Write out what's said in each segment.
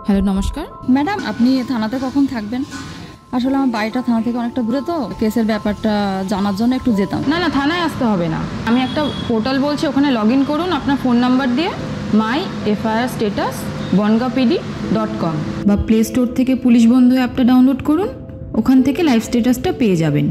Hello, নমস্কার madam, আপনি থানাতে কখন থাকবেন? আসলে আমার বাড়িটা থানা থেকে অনেকটা দূরে, তো কেসের ব্যাপারটা জানার জন্য একটু যেতাম। না, থানায় আসতে হবে না। আমি একটা পোর্টাল বলছি, ওখানে লগ ইন করুন আপনার ফোন নাম্বার দিয়ে, myFIRstatus bongaPD.com, বা প্লে স্টোর থেকে পুলিশ বন্ধু অ্যাপটা ডাউনলোড করুন। ওখান থেকে লাইভ স্ট্যাটাসটা পেয়ে যাবেন।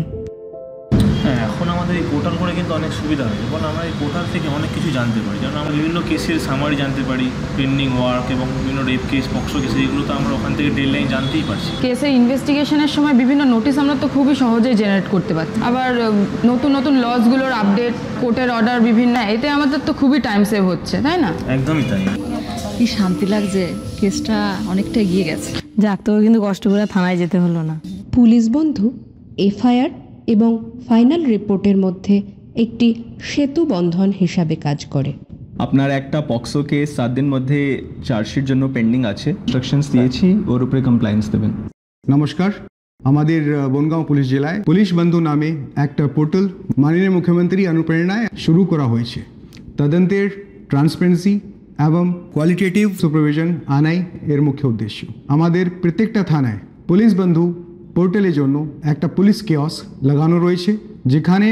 হ্যাঁ, এখন আমাদের এই পোর্টাল করে কিন্তু অনেক সুবিধা হয় এবং আমরা এই পোর্টাল থেকে অনেক কিছু জানতে পারি। যেমন আমরা বিভিন্ন কেসের সামারি জানতে পারি, পেন্ডিং ওয়ার্ক এবং বিভিন্ন রেপ কেস, পক্সো কেস, এগুলো তো আমরা ওখান থেকে ডেডলাইন জানতেই পারছি। কেসের ইনভেস্টিগেশনের সময় বিভিন্ন নোটিশ আমরা তো খুবই সহজেই জেনারেট করতে পারছি। আবার নতুন নতুন লসগুলোর আপডেট, কোর্টের অর্ডার বিভিন্ন, এতে আমাদের তো খুবই টাইম সেভ হচ্ছে, তাই না? একদমই তাই। কি শান্তি লাগছে, কেসটা অনেকটা এগিয়ে গেছে। যাক, তোকে কিন্তু কষ্ট করে থানায় যেতে হলো না। পুলিশ বন্ধু এফআইআর এবং ফাইনাল রিপোর্টের মধ্যে একটি সেতু বন্ধন হিসাবে কাজ করে। আপনার একটা পক্সো কেস 7 দিন মধ্যে চার্জশিট জন্য পেন্ডিং আছে, ইনস্ট্রাকশনস দিয়েছি, ওর উপরে কমপ্লায়েন্স দেবেন। নমস্কার, আমাদের বনগাঁও পুলিশ জেলায় পুলিশ বন্ধু নামে একটা পোর্টাল মাননীয় মুখ্যমন্ত্রী অনুপ্রেরণায় শুরু করা হয়েছে। তদন্তের ট্রান্সপারেন্সি এবং কোয়ালিটেটিভ সুপারভিশন আনাই এর মুখ্য উদ্দেশ্য। আমাদের প্রত্যেকটা থানায় পুলিশ বন্ধু পোর্টালের জন্য একটা পুলিশ কিয়স্ক লাগানো রয়েছে, যেখানে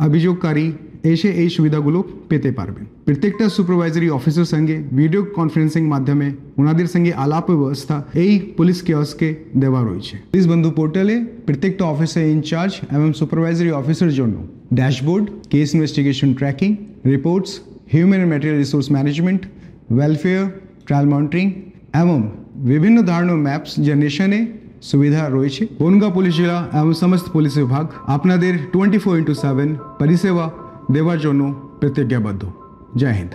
অভিযোগকারী এসে এই সুবিধাগুলো পেতে পারবেন। প্রত্যেকটা সুপারভাইজারি অফিসের সঙ্গে ভিডিও কনফারেন্সিং মাধ্যমে ওনাদের সঙ্গে আলাপ ব্যবস্থা এই পুলিশ কিয়স্কে দেওয়া রয়েছে। পুলিশ বন্ধু পোর্টালে প্রত্যেকটা অফিসের ইনচার্জ এবং সুপারভাইজারি অফিসের জন্য dashboard, case investigation tracking, reports, human and material resource management, welfare, trial monitoring এবং বিভিন্ন ধরনের ম্যাপস জেনারেশনে সুবিধা রয়েছে। বনগাঁ পুলিশ জেলা এবং সমস্ত পুলিশ বিভাগ আপনাদের 24x7 পরিষেবা দেওয়ার জন্য প্রতিজ্ঞাবদ্ধ। জয় হিন্দ।